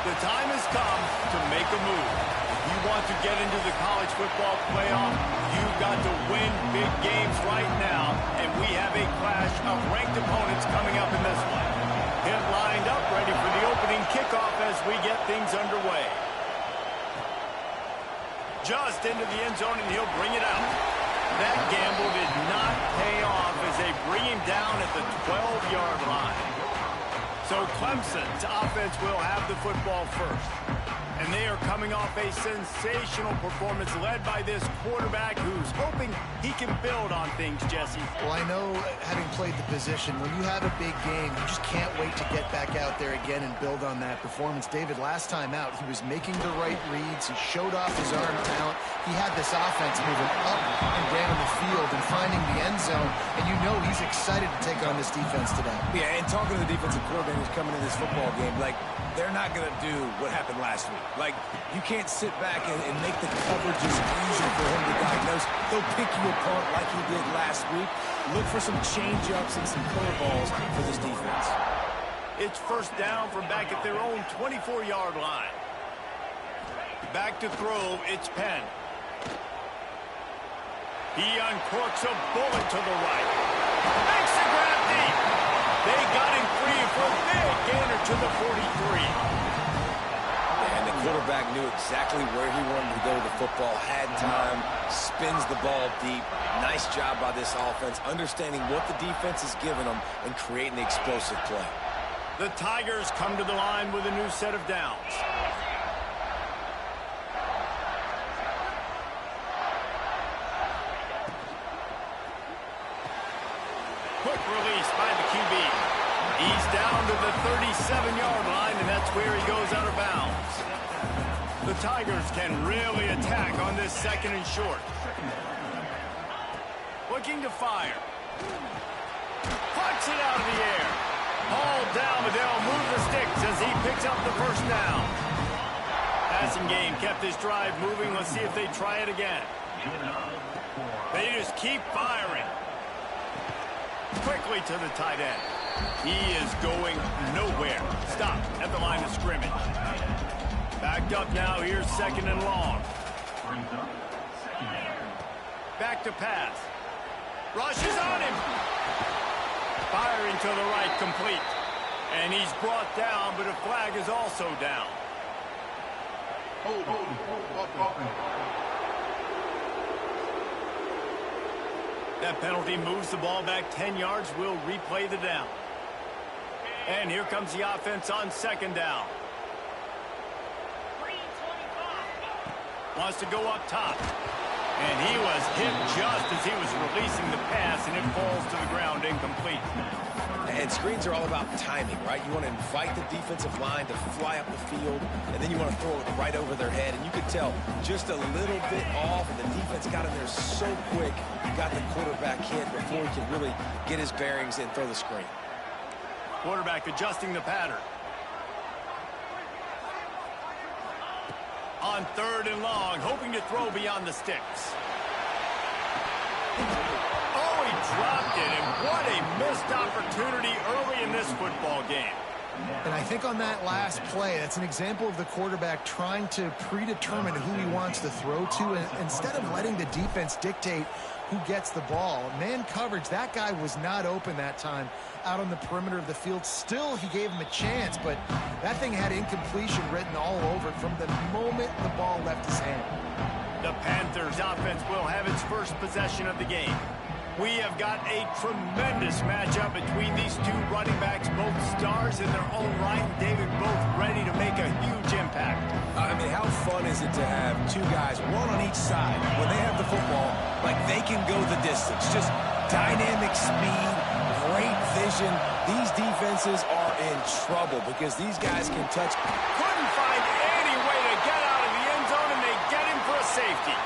The time has come to make a move. If you want to get into the college football playoff, you've got to win big games right now, and we have a clash of ranked opponents coming up in this one. Him lined up, ready for the opening kickoff as we get things underway. Just into the end zone, and he'll bring it out. That gamble did not pay off as they bring him down at the 12-yard line. So Clemson's offense will have the football first. And they are coming off a sensational performance led by this quarterback who's hoping he can build on things, Jesse. Well, I know, having played the position, when you have a big game, you just can't wait to get back out there again and build on that performance. David, last time out, he was making the right reads. He showed off his arm talent. He had this offense moving up and down the field and finding the end zone. And you know he's excited to take on this defense today. Yeah, and talking to the defensive coordinators coming in this football game, like, they're not going to do what happened last week. Like, you can't sit back and make the coverages easy for him to diagnose. They'll pick you apart like he did last week. Look for some change-ups and some curveballs for this defense. It's first down from back at their own 24-yard line. Back to throw, it's Penn. He uncorks a bullet to the right. Makes the grab deep. They got him free for a big gainer to the 43. And the quarterback knew exactly where he wanted to go with the football, had time, spins the ball deep. Nice job by this offense, understanding what the defense is giving them and creating the explosive play. The Tigers come to the line with a new set of downs. Quick release by the QB. He's down to the 37-yard line, and that's where he goes out of bounds. The Tigers can really attack on this second and short. Looking to fire. Pucks it out of the air. Hauled down, but they'll move the sticks as he picks up the first down. Passing game kept this drive moving. Let's see if they try it again. They just keep firing. Quickly to the tight end. He is going nowhere. Stop at the line of scrimmage. Backed up now. Here's second and long. Back to pass. Rushes on him. Firing to the right, complete. And he's brought down, but a flag is also down. That penalty moves the ball back 10 yards. We'll replay the down. And here comes the offense on second down. Wants to go up top. And he was hit just as he was releasing the pass, and it falls to the ground incomplete. And screens are all about timing, right? You want to invite the defensive line to fly up the field, and then you want to throw it right over their head. And you could tell just a little bit off, and the defense got in there so quick, got the quarterback hit before he could really get his bearings and throw the screen. Quarterback adjusting the pattern. On third and long, hoping to throw beyond the sticks. Oh, he dropped it, and what a missed opportunity early in this football game. And I think on that last play, that's an example of the quarterback trying to predetermine who he wants to throw to, and instead of letting the defense dictate who gets the ball. Man coverage, that guy was not open that time out on the perimeter of the field. Still, he gave him a chance, but that thing had incompletion written all over it from the moment the ball left his hand. The Panthers offense will have its first possession of the game. We have got a tremendous matchup between these two running backs, both stars in their own right. David, both ready to make a huge impact. I mean, how fun is it to have two guys, one on each side, when they have the football, like they can go the distance. Just dynamic speed, great vision. These defenses are in trouble because these guys can touch. Couldn't find any way to get out of the end zone, and they get him for a safety.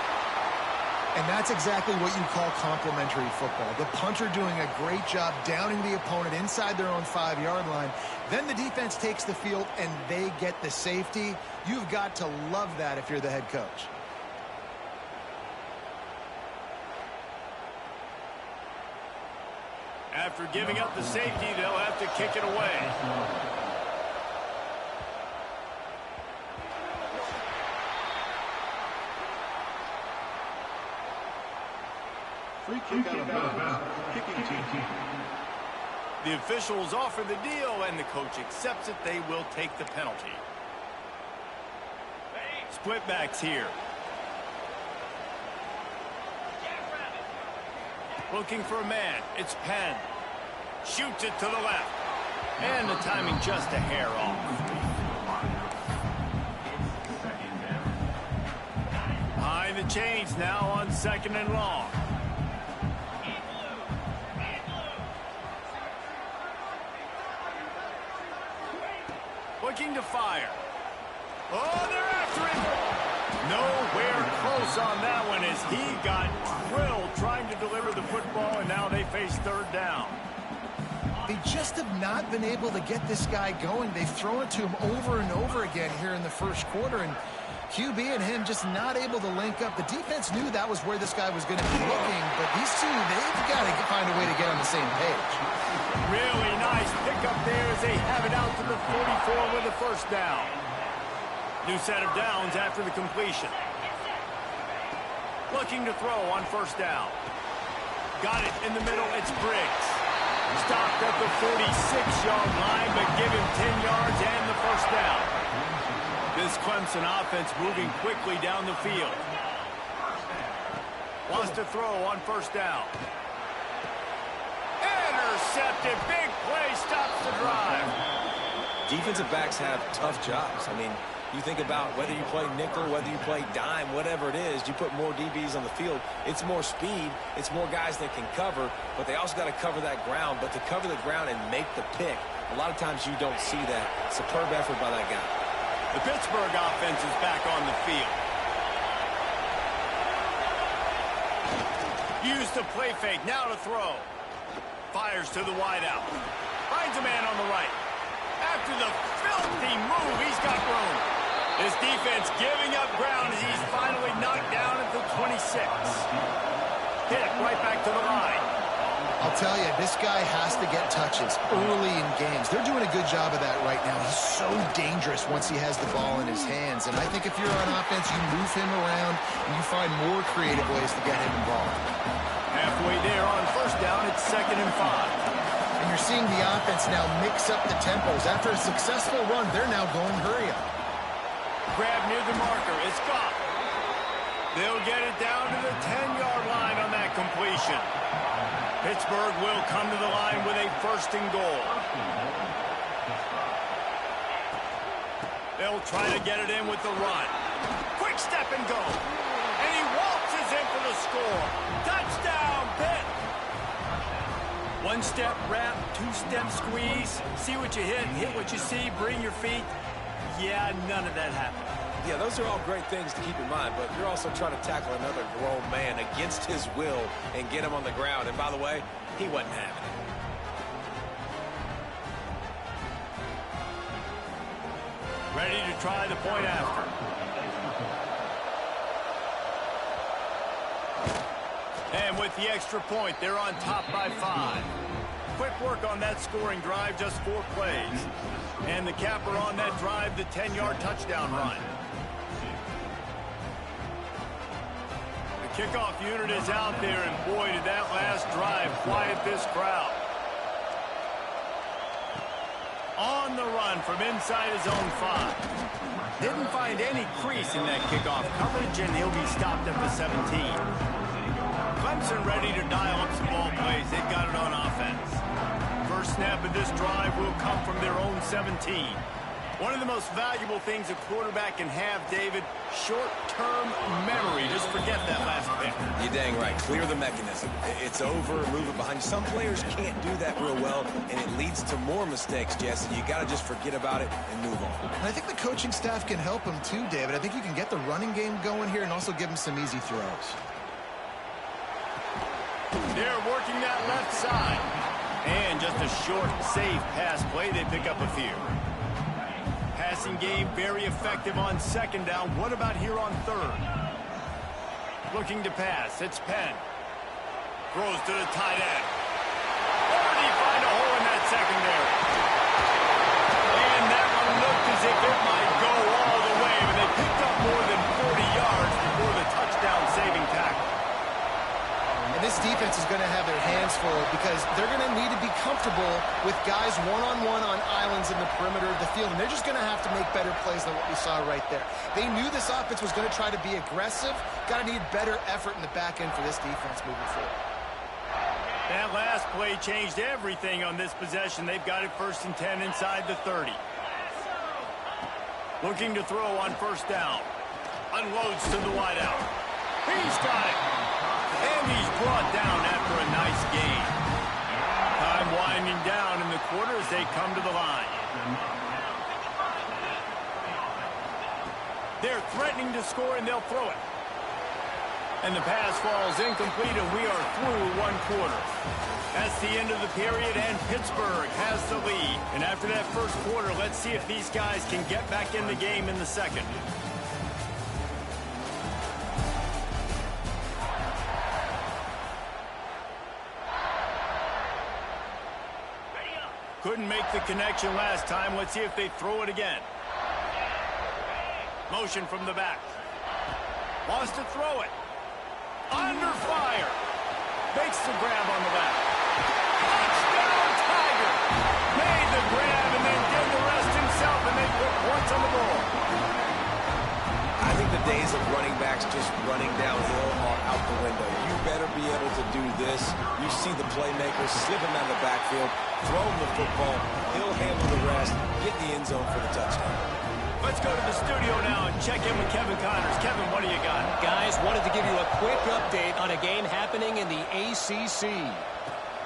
And that's exactly what you call complementary football. The punter doing a great job downing the opponent inside their own 5-yard line. Then the defense takes the field and they get the safety. You've got to love that if you're the head coach. After giving up the safety, they'll have to kick it away. Free kick out of bounds. Kicking team. The officials offer the deal, and the coach accepts it. They will take the penalty. Split backs here. Looking for a man. It's Penn. Shoots it to the left. And the timing just a hair off. Behind the chains now on 2nd and long. Looking to fire. Oh, they're after him. Nowhere close on that one as he got drilled trying to deliver the football, and now they face 3rd down. They just have not been able to get this guy going. They've thrown it to him over and over again here in the first quarter, and QB and him just not able to link up. The defense knew that was where this guy was going to be looking, but these two, they've got to find a way to get on the same page. Really nice pickup there as they have it out to the 44 with the 1st down. New set of downs after the completion. Looking to throw on 1st down. Got it in the middle. It's Briggs. Stopped at the 46-yard line, but give him 10 yards and the 1st down. This Clemson offense moving quickly down the field. Wants to throw on 1st down. Intercepted. Big play. Stops the drive. Defensive backs have tough jobs. I mean, you think about whether you play nickel, whether you play dime, whatever it is, you put more DBs on the field. It's more speed. It's more guys that can cover, but they also got to cover that ground. But to cover the ground and make the pick, a lot of times you don't see that. Superb effort by that guy. The Pittsburgh offense is back on the field. Used the play fake. Now to throw. Fires to the wideout. Finds a man on the right. After the filthy move, he's got room. His defense giving up ground as he's finally knocked down at the 26. Hit right back to the line. I'll tell you, this guy has to get touches early in games. They're doing a good job of that right now. He's so dangerous once he has the ball in his hands. And I think if you're on offense, you move him around and you find more creative ways to get him involved. Halfway there on 1st down, it's 2nd and 5. And you're seeing the offense now mix up the tempos. After a successful run, they're now going hurry up. Grab near the marker. It's Goff. They'll get it down to the 10-yard line on that completion. Pittsburgh will come to the line with a 1st and goal. They'll try to get it in with the run. Quick step and go. And he waltzes in for the score. Touchdown, Pitt. 1-step wrap, 2-step squeeze. See what you hit what you see, bring your feet. Yeah, none of that happened. Yeah, those are all great things to keep in mind, but you're also trying to tackle another grown man against his will and get him on the ground. And by the way, he wasn't having it. Ready to try the point after. And with the extra point, they're on top by 5. Quick work on that scoring drive, just 4 plays. And the capper on that drive, the 10-yard touchdown run. The kickoff unit is out there, and boy, did that last drive quiet this crowd. On the run from inside his own 5. Didn't find any crease in that kickoff coverage, and he'll be stopped at the 17. Clemson ready to dial up some ball plays. They've got it on offense. First snap of this drive will come from their own 17. One of the most valuable things a quarterback can have, David, short-term memory. Just forget that last pick. You're dang right. Clear the mechanism. It's over, move it behind you. Some players can't do that real well, and it leads to more mistakes, Jesse. You got to just forget about it and move on. And I think the coaching staff can help him too, David. I think you can get the running game going here and also give him some easy throws. They're working that left side. And just a short, safe pass play. They pick up a few. Passing game very effective on 2nd down. What about here on 3rd? Looking to pass. It's Penn. Throws to the tight end. Or did he find a hole in that secondary? And that one looked as if it might go all the way, but they picked up more than 40 yards before the touchdown-saving tackle. And this defense they're going to need to be comfortable with guys one-on-one on islands in the perimeter of the field, and they're just going to have to make better plays than what we saw right there. They knew this offense was going to try to be aggressive. Got to need better effort in the back end for this defense moving forward. That last play changed everything on this possession. They've got it 1st and 10 inside the 30. Looking to throw on 1st down. Unloads to the wideout. He's got it. And he's brought down after a nice gain. Time winding down in the quarter as they come to the line. They're threatening to score, and they'll throw it. And the pass falls incomplete, and we are through 1 quarter. That's the end of the period, and Pittsburgh has the lead. And after that 1st quarter, let's see if these guys can get back in the game in the 2nd. Couldn't make the connection last time. Let's see if they throw it again. Motion from the back. Wants to throw it. Under fire. Makes the grab on the left. Touchdown, Tiger. Made the grab and then did the rest himself, and they put points on the board. I think the days of running backs just running downhill are out the window. You better be able to do this. You see the playmaker slip him out of the backfield, throw him the football, he'll handle the rest, get in the end zone for the touchdown. Let's go to the studio now and check in with Kevin Connors. Kevin, what do you got? Guys, wanted to give you a quick update on a game happening in the ACC.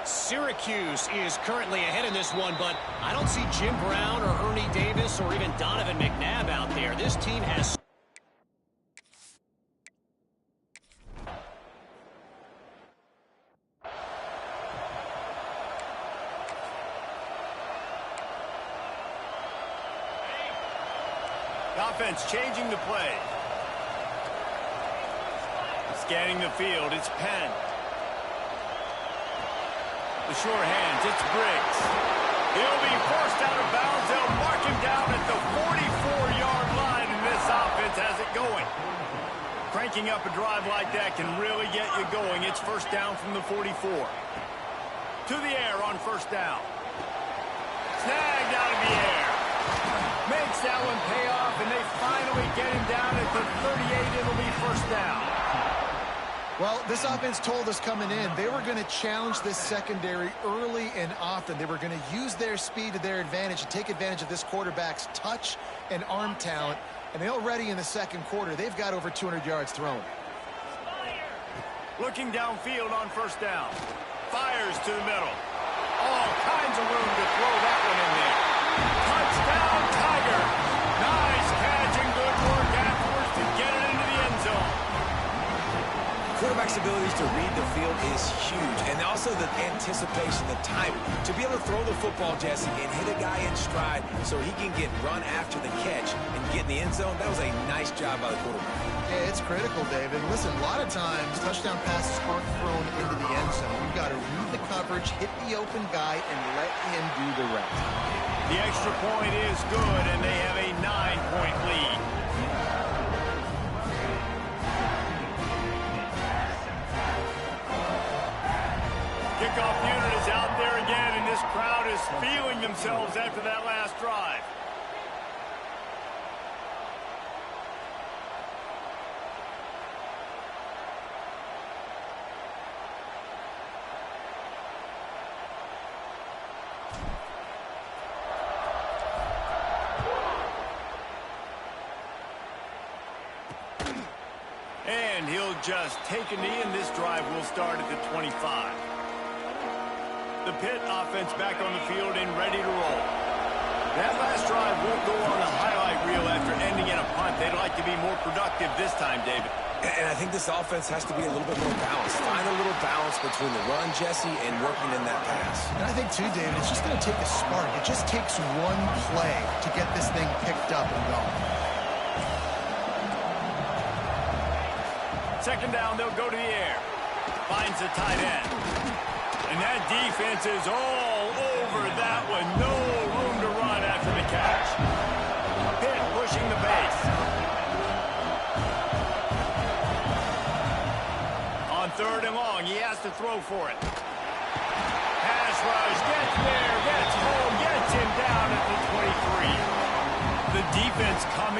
Syracuse is currently ahead in this one, but I don't see Jim Brown or Ernie Davis or even Donovan McNabb out there. This team has... Offense changing the play. Scanning the field, it's Penn. The sure hands, it's Briggs. He'll be forced out of bounds. They'll mark him down at the 44-yard line, and this offense has it going. Cranking up a drive like that can really get you going. It's 1st down from the 44. To the air on 1st down. Snagged out of the air. Makes that one pay off, and they finally get him down at the 38. It'll be 1st down. Well, this offense told us coming in they were going to challenge this secondary early and often. They were going to use their speed to their advantage and take advantage of this quarterback's touch and arm talent. And already in the 2nd quarter, they've got over 200 yards thrown. Looking downfield on 1st down. Fires to the middle. All kinds of room to throw that one in there. Touchdown, Tiger. Nice catch and good work afterwards to get it into the end zone. Quarterback's abilities to read the field is huge, and also the anticipation, the timing. To be able to throw the football, Jesse, and hit a guy in stride so he can get run after the catch and get in the end zone, that was a nice job by the quarterback. Yeah, it's critical, David. Listen, a lot of times touchdown passes aren't thrown into the end zone. You've got to read the coverage, hit the open guy, and let him do the rest. The extra point is good, and they have a 9-point lead. Kickoff unit is out there again, and this crowd is feeling themselves after that last drive. And he'll just take a knee, and this drive will start at the 25. The Pitt offense back on the field and ready to roll. That last drive won't go on the highlight reel after ending in a punt. They'd like to be more productive this time, David. And I think this offense has to be a little bit more balanced. Find a little balance between the run, Jesse, and working in that pass. And I think, too, David, it's just going to take a spark. It just takes one play to get this thing picked up and going. 2nd down, they'll go to the air. Finds a tight end. And that defense is all over that one. No room to run after the catch. Pitt pushing the pace. On 3rd and long, he has to throw for it. Pass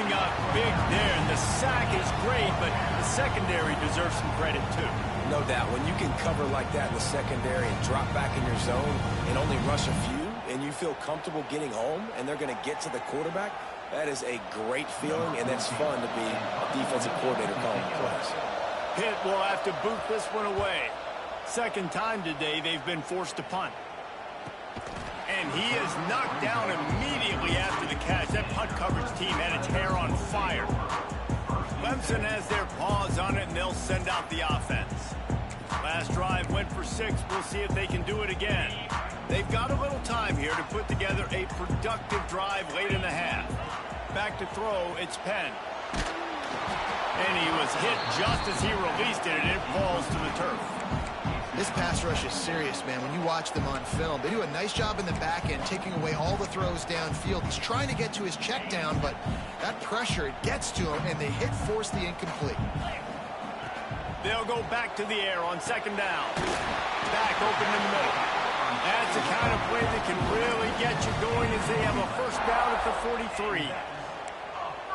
coming up big there, and the sack is great, but the secondary deserves some credit too. No doubt. When you can cover like that in the secondary and drop back in your zone and only rush a few, and you feel comfortable getting home, and they're going to get to the quarterback, that is a great feeling, and that's fun to be a defensive coordinator calling the plays. Pitt will have to boot this one away. Second time today they've been forced to punt. And he is knocked down immediately after the catch. That punt coverage team had its hair on fire. Clemson has their paws on it, and they'll send out the offense. Last drive went for 6. We'll see if they can do it again. They've got a little time here to put together a productive drive late in the half. Back to throw, it's Penn. And he was hit just as he released it, and it falls to the turf. This pass rush is serious, man. When you watch them on film, they do a nice job in the back end, taking away all the throws downfield. He's trying to get to his check down, but that pressure, it gets to him, and they force the incomplete. They'll go back to the air on second down. Back open in the middle. That's the kind of play that can really get you going as they have a first down at the 43.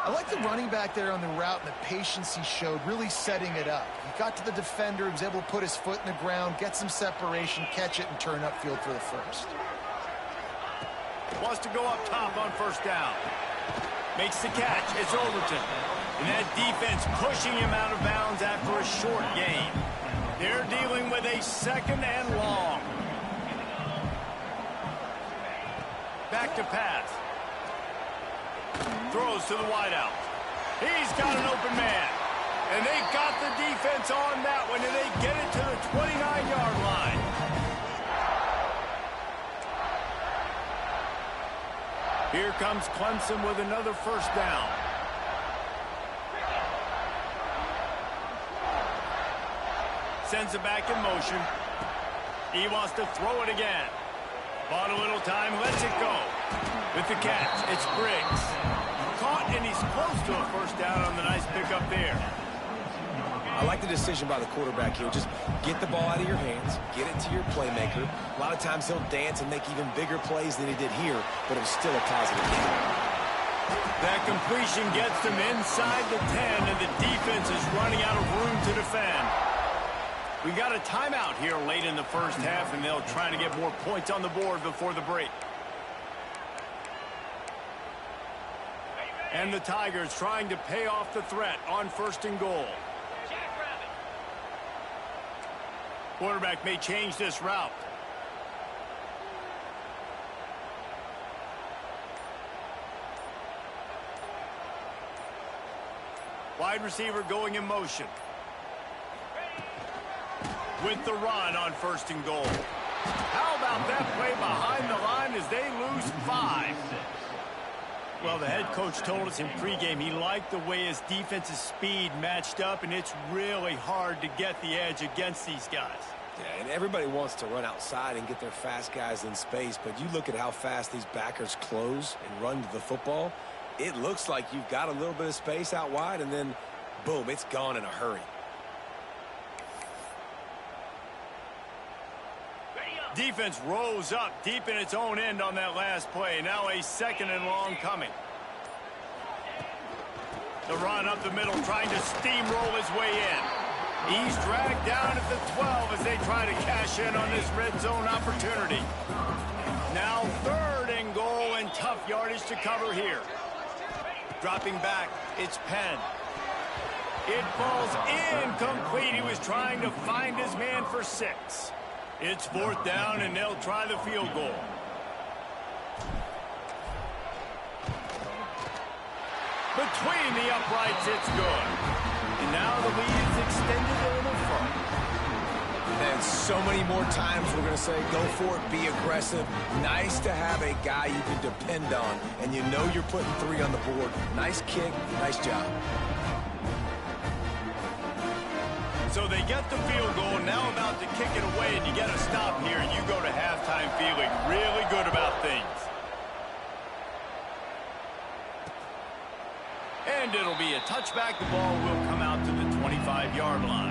I like the running back there on the route and the patience he showed, really setting it up. He got to the defender, he was able to put his foot in the ground, get some separation, catch it, and turn upfield for the first. Wants to go up top on first down. Makes the catch. It's Overton. And that defense pushing him out of bounds after a short gain. They're dealing with a second and long. Back to pass. Throws to the wideout. He's got an open man. And they got the defense on that one, and they get it to the 29-yard line. Here comes Clemson with another first down. Sends it back in motion. He wants to throw it again. Bought a little time, lets it go. With the catch, it's Briggs. Caught, and he's close to a first down on the nice pickup there. I like the decision by the quarterback here. Just get the ball out of your hands, get it to your playmaker. A lot of times he'll dance and make even bigger plays than he did here, but it was still a positive game. That completion gets them inside the 10, and the defense is running out of room to defend. We got a timeout here late in the first half, and they'll try to get more points on the board before the break. And the Tigers trying to pay off the threat on first and goal. Quarterback may change this route. Wide receiver going in motion. With the run on first and goal. How about that play behind the line as they lose 5? Well, the head coach told us in pregame he liked the way his defense's speed matched up, and it's really hard to get the edge against these guys. Yeah, and everybody wants to run outside and get their fast guys in space, but you look at how fast these backers close and run to the football, it looks like you've got a little bit of space out wide, and then, boom, it's gone in a hurry. Defense rose up deep in its own end on that last play. Now a second and long coming. The run up the middle, trying to steamroll his way in. He's dragged down at the 12 as they try to cash in on this red zone opportunity. Now third and goal, and tough yardage to cover here. Dropping back, it's Penn. It falls incomplete. He was trying to find his man for 6. It's fourth down, and they'll try the field goal. Between the uprights, it's good. And now the lead is extended a little further. And so many more times we're going to say, go for it, be aggressive. Nice to have a guy you can depend on, and you know you're putting 3 on the board. Nice kick, nice job. So they get the field goal, now about to kick it away, and you get a stop here, and you go to halftime feeling really good about things. And it'll be a touchback. The ball will come out to the 25-yard line.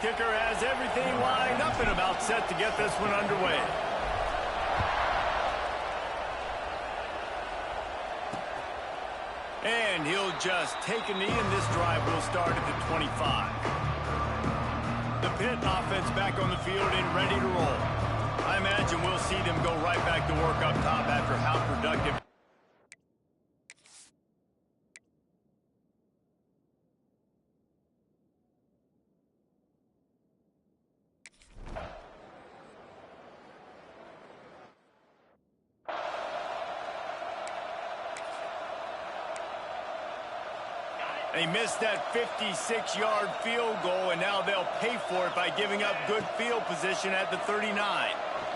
kicker has everything lined up and about set to get this one underway. And he'll just take a knee, and this drive will start at the 25. The Pitt offense back on the field and ready to roll. I imagine we'll see them go right back to work up top after how productive. They missed that 56-yard field goal, and now they'll pay for it by giving up good field position at the 39.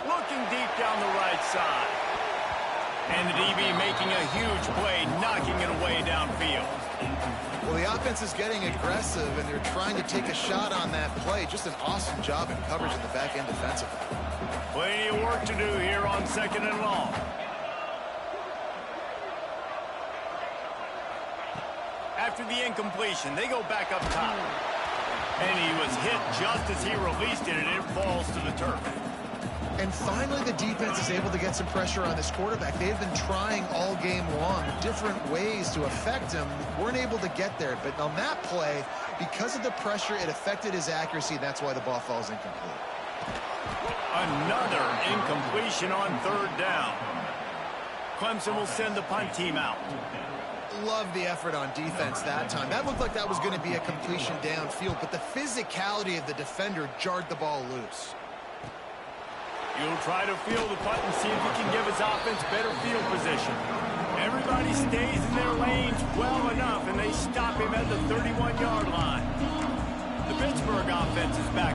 Looking deep down the right side. And the DB making a huge play, knocking it away downfield. Well, the offense is getting aggressive, and they're trying to take a shot on that play. Just an awesome job in coverage in the back end defensively. Plenty of work to do here on 2nd and long. After the incompletion, they go back up top. And he was hit just as he released it, and it falls to the turf. And finally, the defense is able to get some pressure on this quarterback. They've been trying all game long different ways to affect him. Weren't able to get there. But on that play, because of the pressure, it affected his accuracy, and that's why the ball falls incomplete. Another incompletion on 3rd down. Clemson will send the punt team out. Love the effort on defense that time. That looked like that was going to be a completion downfield, but the physicality of the defender jarred the ball loose. He'll try to field the punt and see if he can give his offense better field position. Everybody stays in their lanes well enough, and they stop him at the 31-yard line. The Pittsburgh offense is back.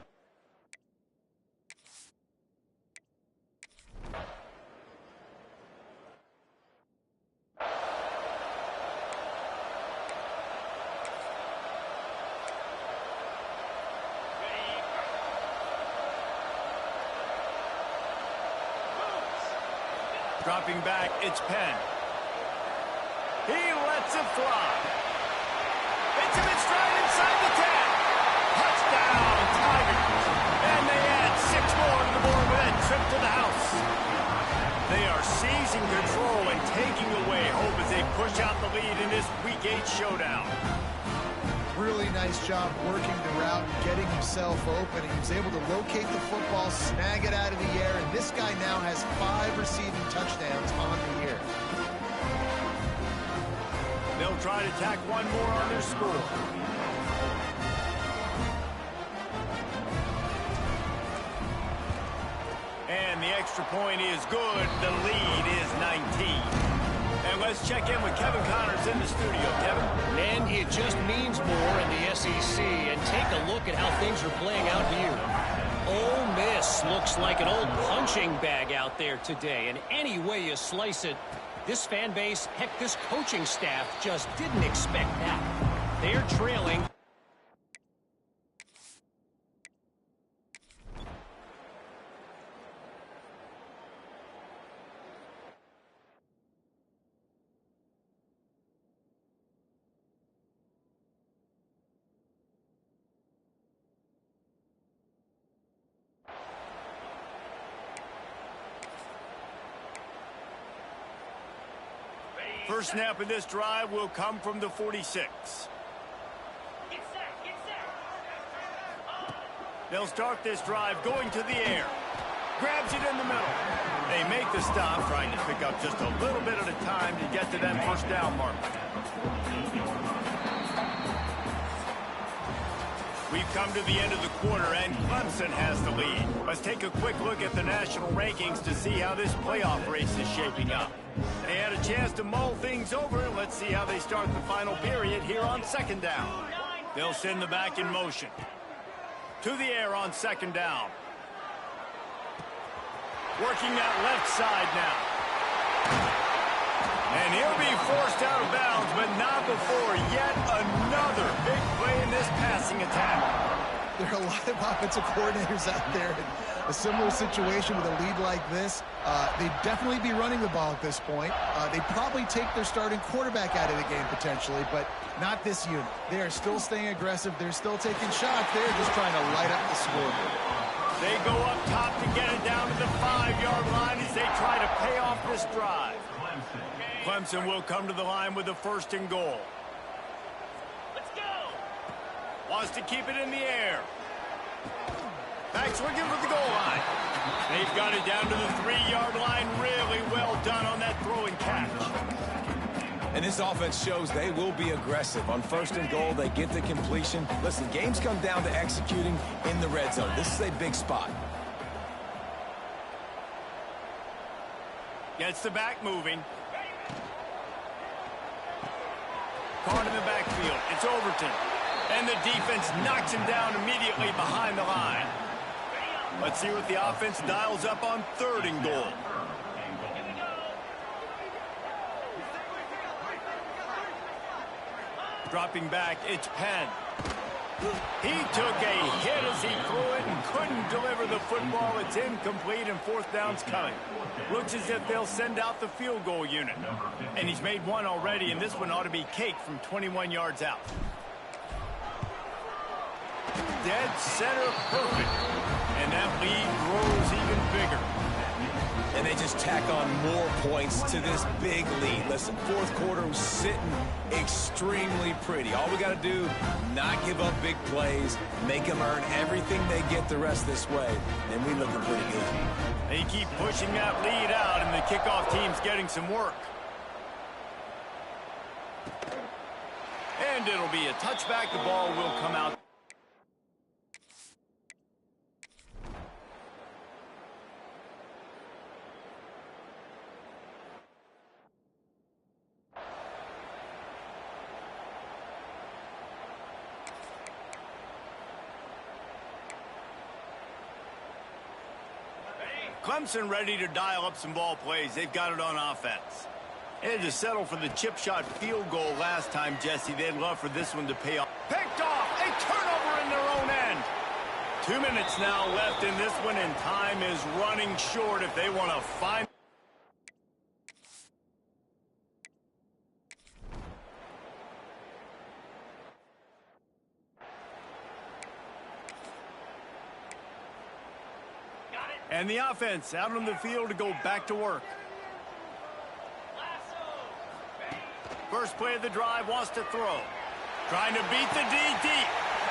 Dropping back, it's Penn. He lets it fly. It's him in stride inside the 10. Touchdown, Tigers. And they add 6 more to the board with that trip to the house. They are seizing control and taking away hope as they push out the lead in this Week 8 showdown. Really nice job working the route and getting himself open. He was able to locate the football, snag it out of the air, and this guy now has 5 receiving touchdowns on the year. They'll try to tack one more on their score. And the extra point is good. The lead is 19. And let's check in with Kevin Connors in the studio. Kevin? And it just means more in the SEC. And take a look at how things are playing out here. Ole Miss looks like an old punching bag out there today. And any way you slice it, this fan base, heck, this coaching staff just didn't expect that. They're trailing. First snap of this drive will come from the 46. They'll start this drive going to the air. Grabs it in the middle. They make the stop, trying to pick up just a little bit at a time to get to that first down mark. We've come to the end of the quarter, and Clemson has the lead. Let's take a quick look at the national rankings to see how this playoff race is shaping up. They had a chance to mull things over. Let's see how they start the final period here on 2nd down. They'll send the back in motion. To the air on 2nd down. Working that left side now. And he'll be forced out of bounds, but not before yet another big play in this passing attack. There are a lot of offensive coordinators out there in a similar situation with a lead like this. They'd definitely be running the ball at this point. They'd probably take their starting quarterback out of the game potentially, but not this unit. They are still staying aggressive. They're still taking shots. They're just trying to light up the scoreboard. They go up top to get it down to the 5-yard line as they try to pay off this drive. Clemson will come to the line with the 1st and goal. Wants to keep it in the air. Back swinging for the goal line. They've got it down to the 3-yard line. Really well done on that throw and catch. And this offense shows they will be aggressive. On 1st and goal, they get the completion. Listen, games come down to executing in the red zone. This is a big spot. Gets the back moving. Caught in the backfield. It's Overton. And the defense knocks him down immediately behind the line. Let's see what the offense dials up on 3rd and goal. Dropping back, it's Penn. He took a hit as he threw it and couldn't deliver the football. It's incomplete and 4th down's coming. Looks as if they'll send out the field goal unit. And he's made one already, and this one ought to be cake from 21 yards out. Dead center perfect. And that lead grows even bigger. And they just tack on more points to this big lead. Listen, 4th quarter was sitting extremely pretty. All we got to do, not give up big plays, make them earn everything they get the rest this way, and we looking pretty good. They keep pushing that lead out, and the kickoff team's getting some work. And it'll be a touchback. The ball will come out. Clemson ready to dial up some ball plays. They've got it on offense. They had to settle for the chip shot field goal last time, Jesse. They'd love for this one to pay off. Picked off. A turnover in their own end. 2 minutes now left in this one, and time is running short if they want to find. And the offense out on the field to go back to work. First play of the drive, wants to throw. Trying to beat the D deep.